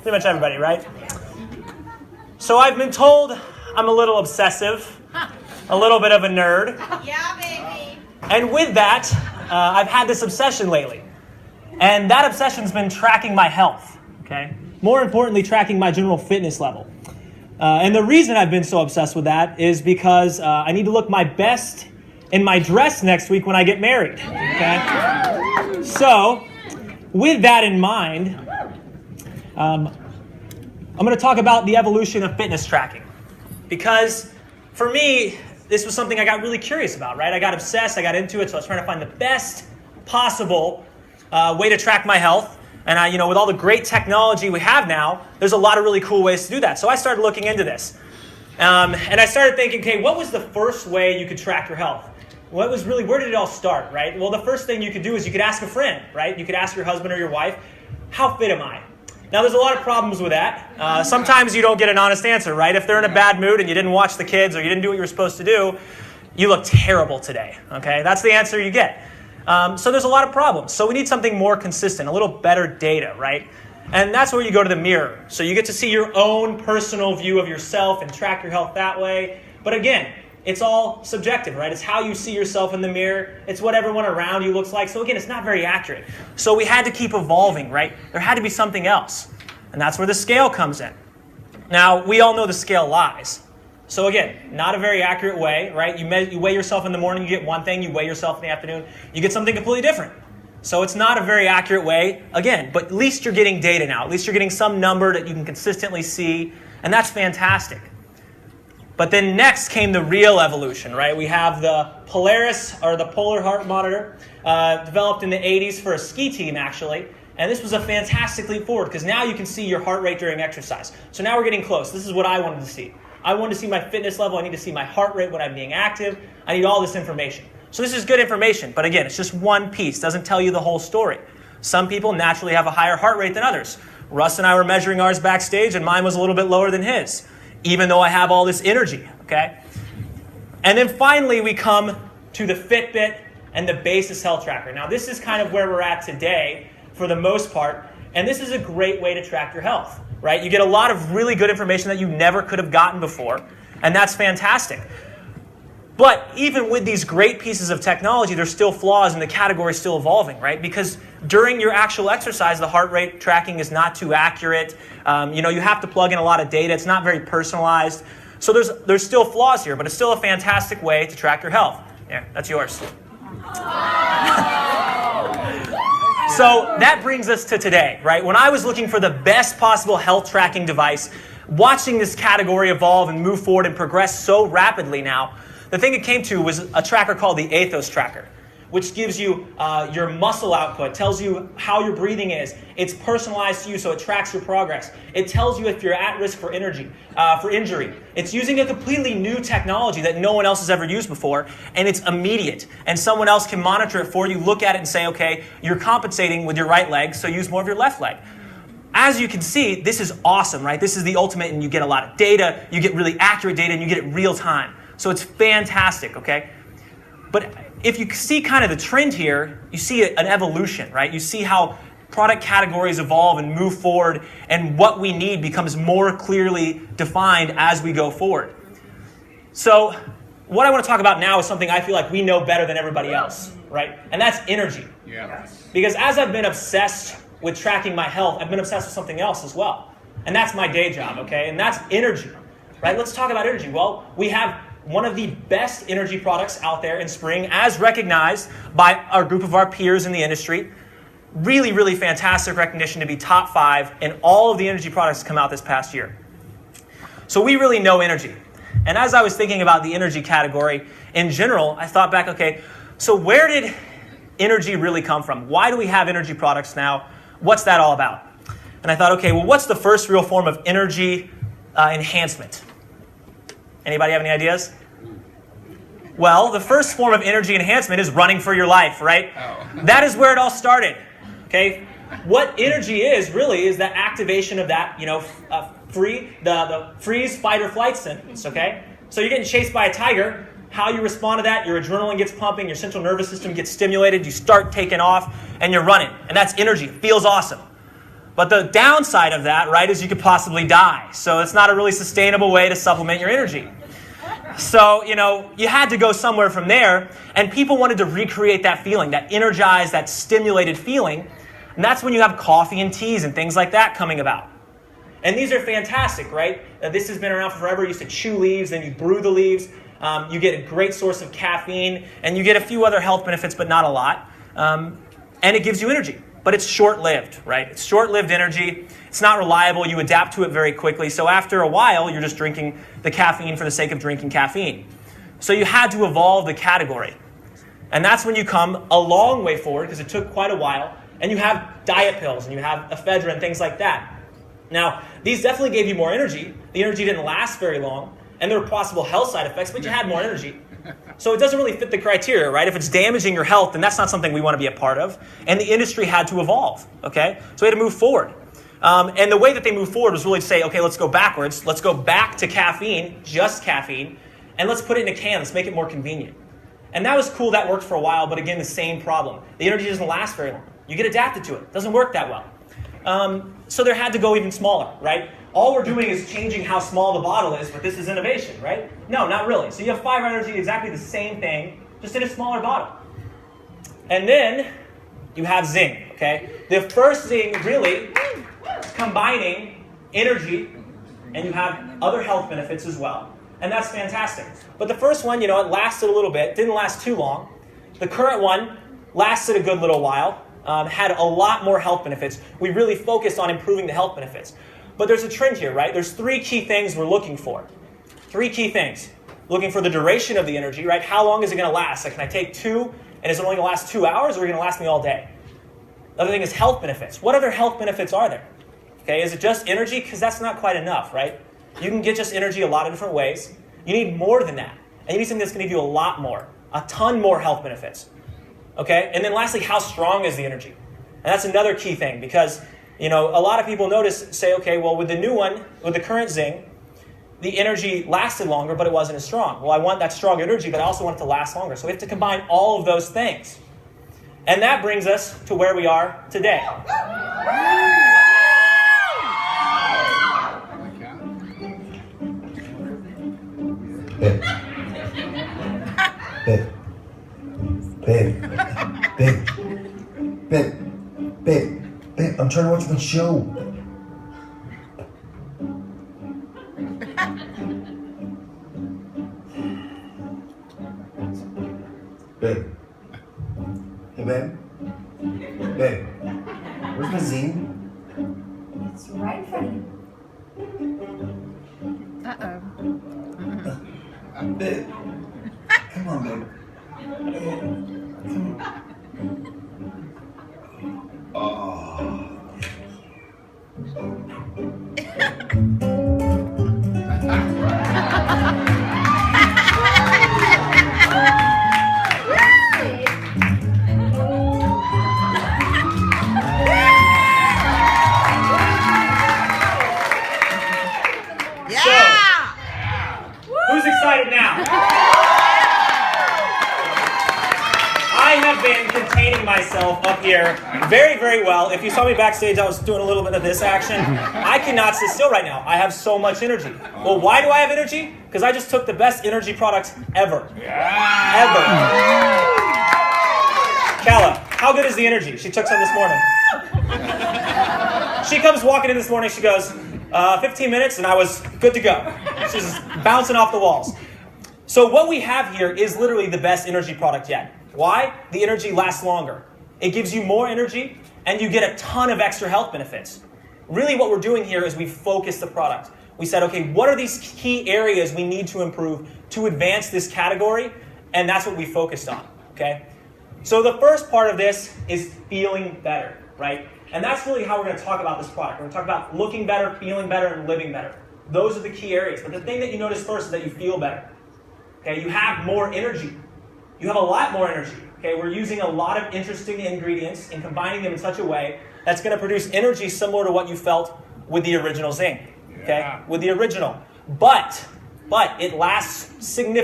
Pretty much everybody, right? So I've been told I'm a little obsessive, a little bit of a nerd. Yeah, baby. And with that, I've had this obsession lately. And that obsession's been tracking my health, okay? More importantly, tracking my general fitness level. And the reason I've been so obsessed with that is because I need to look my best in my dress next week when I get married, okay? So, with that in mind, I'm going to talk about the evolution of fitness tracking. Because for me, this was something I got really curious about, right? I got obsessed, I got into it, so I was trying to find the best possible way to track my health. And with all the great technology we have now, there's a lot of really cool ways to do that. So I started looking into this. And I started thinking, okay, what was the first way you could track your health? Where did it all start, right? Well, the first thing you could do is you could ask a friend, right? You could ask your husband or your wife, how fit am I? Now, there's a lot of problems with that. Sometimes you don't get an honest answer, right? If they're in a bad mood and you didn't watch the kids or you didn't do what you were supposed to do, you look terrible today, okay? That's the answer you get. So there's a lot of problems. So we need something more consistent, a little better data, right? And that's where you go to the mirror. So you get to see your own personal view of yourself and track your health that way. But again, it's all subjective, right? It's how you see yourself in the mirror. It's what everyone around you looks like. So again, it's not very accurate. So we had to keep evolving, right? There had to be something else. And that's where the scale comes in. Now, we all know the scale lies. So again, not a very accurate way, right? You weigh yourself in the morning, you get one thing. You weigh yourself in the afternoon, you get something completely different. So it's not a very accurate way, again, but at least you're getting data now. At least you're getting some number that you can consistently see, and that's fantastic. But then next came the real evolution, right? We have the Polaris, or the Polar Heart Monitor, developed in the 80s for a ski team, actually. And this was a fantastic leap forward, because now you can see your heart rate during exercise. So now we're getting close. This is what I wanted to see. I wanted to see my fitness level. I need to see my heart rate when I'm being active. I need all this information. So this is good information. But again, it's just one piece. It doesn't tell you the whole story. Some people naturally have a higher heart rate than others. Russ and I were measuring ours backstage, and mine was a little bit lower than his, even though I have all this energy, okay? And then finally, we come to the Fitbit and the Basis Health Tracker. Now, this is kind of where we're at today for the most part, and this is a great way to track your health, right? You get a lot of really good information that you never could have gotten before, and that's fantastic. But even with these great pieces of technology, there's still flaws and the category is still evolving, right? Because during your actual exercise, the heart rate tracking is not too accurate. You have to plug in a lot of data. It's not very personalized. So there's still flaws here, but it's still a fantastic way to track your health. Yeah, that's yours. So that brings us to today, right? When I was looking for the best possible health tracking device, watching this category evolve and move forward and progress so rapidly now, the thing it came to was a tracker called the Athos tracker, which gives you your muscle output, tells you how your breathing is. It's personalized to you, so it tracks your progress. It tells you if you're at risk for injury. It's using a completely new technology that no one else has ever used before, and it's immediate. And someone else can monitor it for you, look at it and say, okay, you're compensating with your right leg, so use more of your left leg. As you can see, this is awesome, right? This is the ultimate, and you get a lot of data, you get really accurate data, and you get it real time. So it's fantastic, okay? But if you see kind of the trend here, you see an evolution, right? You see how product categories evolve and move forward, and what we need becomes more clearly defined as we go forward. So what I want to talk about now is something I feel like we know better than everybody else, right? And that's energy. Yeah. Because as I've been obsessed with tracking my health, I've been obsessed with something else as well. And that's my day job, okay? And that's energy, right? Let's talk about energy. Well, we have one of the best energy products out there in Spring, as recognized by our group of our peers in the industry. Really, really fantastic recognition to be top 5 in all of the energy products that come out this past year. So we really know energy. And as I was thinking about the energy category in general, I thought back, okay, so where did energy really come from? Why do we have energy products now? What's that all about? And I thought, okay, well, what's the first real form of energy enhancement? Anybody have any ideas? Well, the first form of energy enhancement is running for your life, right? Oh. That is where it all started, okay? What energy is really is that activation of that, the freeze, fight, or flight sentence, okay? So you're getting chased by a tiger. How you respond to that, your adrenaline gets pumping, your central nervous system gets stimulated, you start taking off, and you're running. And that's energy. It feels awesome. But the downside of that, right, is you could possibly die. So it's not a really sustainable way to supplement your energy. So, you had to go somewhere from there, and people wanted to recreate that feeling, that energized, that stimulated feeling. And that's when you have coffee and teas and things like that coming about. And these are fantastic, right? This has been around forever. You used to chew leaves, then you brew the leaves. You get a great source of caffeine, and you get a few other health benefits, but not a lot. And it gives you energy. But it's short-lived, right? It's short-lived energy. It's not reliable. You adapt to it very quickly. So after a while, you're just drinking the caffeine for the sake of drinking caffeine. So you had to evolve the category. And that's when you come a long way forward, because it took quite a while, and you have diet pills, and you have ephedra and things like that. Now, these definitely gave you more energy. The energy didn't last very long, and there were possible health side effects, but you had more energy. So it doesn't really fit the criteria, right? If it's damaging your health, then that's not something we want to be a part of. And the industry had to evolve, okay? So we had to move forward. And the way that they moved forward was really to say, okay, let's go backwards. Let's go back to caffeine, just caffeine, and let's put it in a can. Let's make it more convenient. And that was cool. That worked for a while, but again, the same problem. The energy doesn't last very long. You get adapted to it. It doesn't work that well. So there had to go even smaller, right? All we're doing is changing how small the bottle is, but this is innovation, right? No, not really. So you have 5 energy, exactly the same thing, just in a smaller bottle. And then you have Xyng, okay? The first Xyng really is combining energy, and you have other health benefits as well. And that's fantastic. But the first one, it lasted a little bit, didn't last too long. The current one lasted a good little while, had a lot more health benefits. We really focused on improving the health benefits. But there's a trend here, right? There's 3 key things we're looking for. 3 key things. Looking for the duration of the energy, right? How long is it going to last? Like, can I take 2, and is it only going to last 2 hours, or is it going to last me all day? The other thing is health benefits. What other health benefits are there? Okay, is it just energy? Because that's not quite enough, right? You can get just energy a lot of different ways. You need more than that. And you need something that's going to give you a lot more, a ton more health benefits. Okay, and then lastly, how strong is the energy? And that's another key thing, because a lot of people say, okay, well, with the new one, with the current Xyng, the energy lasted longer, but it wasn't as strong. Well, I want that strong energy, but I also want it to last longer. So we have to combine all of those things. And that brings us to where we are today. Babe, I'm trying to watch my show. Babe. Hey, babe. Babe. Where's my Xyng? It's right in front of you. Babe. Come on, babe. Come on. Oh. Who's excited now? I have been containing myself up here very, very well. If you saw me backstage, I was doing a little bit of this action. I cannot sit still right now. I have so much energy. Well, why do I have energy? Because I just took the best energy product ever. Ever. Kala, how good is the energy? She took some this morning. She comes walking in this morning, she goes, 15 minutes, and I was good to go. She's bouncing off the walls. So what we have here is literally the best energy product yet. Why? The energy lasts longer. It gives you more energy, and you get a ton of extra health benefits. Really what we're doing here is we focus the product. We said, okay, what are these key areas we need to improve to advance this category? And that's what we focused on, okay? So the first part of this is feeling better, right? And that's really how we're going to talk about this product. We're going to talk about looking better, feeling better, and living better. Those are the key areas. But the thing that you notice first is that you feel better. Okay, you have more energy. You have a lot more energy. Okay, we're using a lot of interesting ingredients and combining them in such a way that's going to produce energy similar to what you felt with the original Xyng. Okay, with the original. But it lasts significantly.